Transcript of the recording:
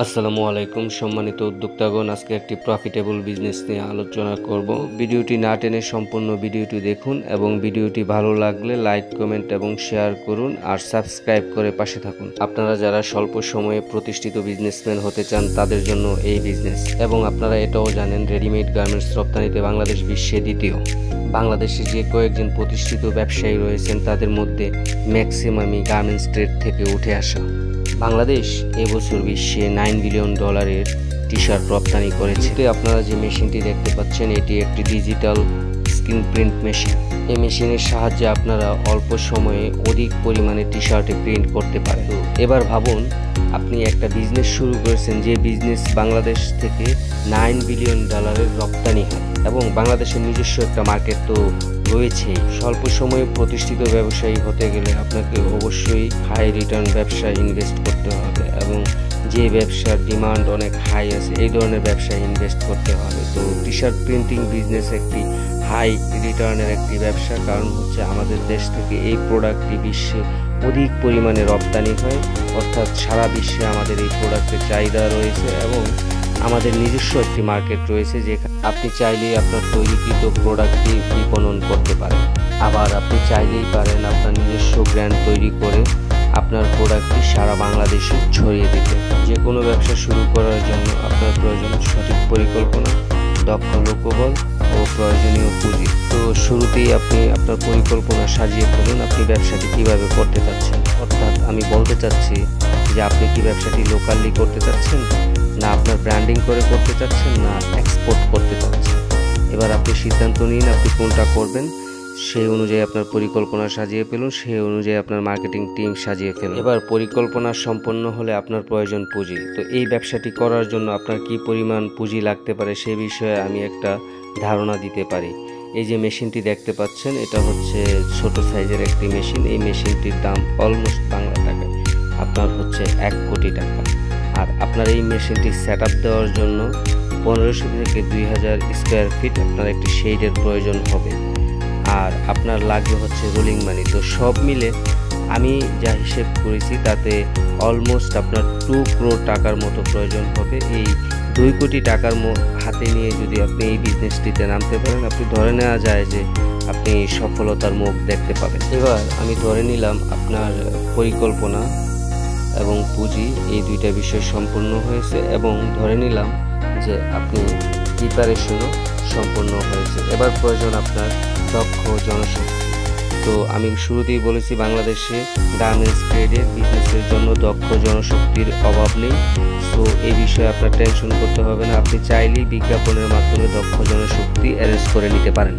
আসসালামু আলাইকুম সম্মানিত উদ্যোক্তাগণ, আজকে একটি প্রফিটেবল বিজনেস নিয়ে আলোচনা করব। ভিডিওটি না টেনে সম্পূর্ণ ভিডিওটি দেখুন এবং ভিডিওটি ভালো লাগলে লাইক, কমেন্ট এবং শেয়ার করুন আর সাবস্ক্রাইব করে পাশে থাকুন। আপনারা যারা স্বল্প সময়ে প্রতিষ্ঠিত বিজনেসম্যান হতে চান তাদের জন্য এই বিজনেস। এবং আপনারা এটাও জানেন রেডিমেড গার্মেন্টস রপ্তানিতে বাংলাদেশ বিশ্বে দ্বিতীয়। বাংলাদেশে যে কয়েকজন প্রতিষ্ঠিত ব্যবসায়ী রয়েছেন তাদের মধ্যে ম্যাক্সিমামই গার্মেন্টস ট্রেড থেকে উঠে আসা। বাংলাদেশ এবছর বিশ্বে $9 বিলিয়ন টি শার্ট রপ্তানি করেছে। আপনারা যে মেশিনটি দেখতে পাচ্ছেন এটি একটি ডিজিটাল স্ক্রিন প্রিন্ট মেশিন। এই মেশিনের সাহায্যে আপনারা অল্প সময়ে অধিক পরিমাণে টি শার্টে প্রিন্ট করতে পারেন। এবার ভাবুন আপনি একটা বিজনেস শুরু করেছেন যে বিজনেস বাংলাদেশ থেকে $9 বিলিয়ন রপ্তানি হয় এবং বাংলাদেশের নিজস্ব একটা মার্কেট তো রয়েছে। স্বল্প সময়ে প্রতিষ্ঠিত ব্যবসায়ী হতে গেলে আপনাকে অবশ্যই হাই রিটার্ন ব্যবসায় ইনভেস্ট করতে হবে এবং যে ব্যবসার ডিমান্ড অনেক হাই আছে এই ধরনের ব্যবসায় ইনভেস্ট করতে হবে। তো টি শার্ট প্রিন্টিং বিজনেস একটি হাই রিটার্নের একটি ব্যবসা, কারণ হচ্ছে আমাদের দেশ থেকে এই প্রোডাক্টটি বিশ্বে অধিক পরিমাণে রপ্তানি হয়, অর্থাৎ সারা বিশ্বে আমাদের এই প্রোডাক্টের চাহিদা রয়েছে এবং আমাদের নিজস্ব একটি মার্কেট রয়েছে যেখানে আপনি চাইলেই আপনার তৈরিকৃত প্রোডাক্টটি বিপণন করতে পারেন। আবার আপনি চাইলেই পারেন আপনার নিজস্ব ব্র্যান্ড তৈরি করে আপনার প্রোডাক্টটি সারা বাংলাদেশে ছড়িয়ে দিতে। যে কোনো ব্যবসা শুরু করার জন্য আপনার প্রয়োজন সঠিক পরিকল্পনা, দক্ষ লোকবল ও প্রয়োজনীয় পুঁজি। তো শুরুতেই আপনি আপনার পরিকল্পনা সাজিয়ে ফেলুন আপনি ব্যবসাটি কিভাবে করতে চাচ্ছেন। অর্থাৎ আমি বলতে চাচ্ছি যে আপনি কি ব্যবসাটি লোকালি করতে চাচ্ছেন, না আপনার ব্র্যান্ডিং করে করতে চাচ্ছেন, না এক্সপোর্ট করতে চাচ্ছেন। এবার আপনি সিদ্ধান্ত নিন আপনি কোনটা করবেন। সেই অনুযায়ী আপনার পরিকল্পনা সাজিয়ে ফেলুন, সেই অনুযায়ী আপনার মার্কেটিং টিম সাজিয়ে ফেলুন। এবার পরিকল্পনা সম্পন্ন হলে আপনার প্রয়োজন পুঁজি। তো এই ব্যবসাটি করার জন্য আপনার কি পরিমাণ পুঁজি লাগতে পারে সে বিষয়ে আমি একটা ধারণা দিতে পারি। এই যে মেশিনটি দেখতে পাচ্ছেন এটা হচ্ছে ছোট সাইজের একটি মেশিন। এই মেশিনটির দাম অলমোস্ট বাংলা টাকায় আপনার হচ্ছে 1 কোটি টাকা। আর আপনার এই মেশিনটি সেট আপ দেওয়ার জন্য 1500 থেকে 2000 স্কোয়ার ফিট আপনার একটি শেডের প্রয়োজন হবে। আর আপনার লাগবে হচ্ছে রোলিং মানি। তো সব মিলে আমি যা হিসেব করেছি তাতে অলমোস্ট আপনার 2 crore টাকার মতো প্রয়োজন হবে। এই 2 কোটি টাকার হাতে নিয়ে যদি আপনি এই বিজনেসটিতে নামতে পারেন আপনি ধরে নেওয়া যায় যে আপনি সফলতার মুখ দেখতে পাবেন। এবার আমি ধরে নিলাম আপনার পরিকল্পনা এবং পুঁজি এই দুইটা বিষয় সম্পূর্ণ হয়েছে এবং ধরে নিলাম যে আপনি প্রিপারেশনও সম্পূর্ণ হয়েছে। এবার প্রয়োজন আপনার দক্ষ জনশক্তি। তো আমি শুরুতেই বলেছি বাংলাদেশে গার্মেন্টস ট্রেডের বিজনেসের জন্য দক্ষ জনশক্তির অভাব নেই। সো এই বিষয়ে আপনার টেনশন করতে হবে না, আপনি চাইলেই বিজ্ঞাপনের মাধ্যমে দক্ষ জনশক্তি অ্যারেঞ্জ করে নিতে পারেন।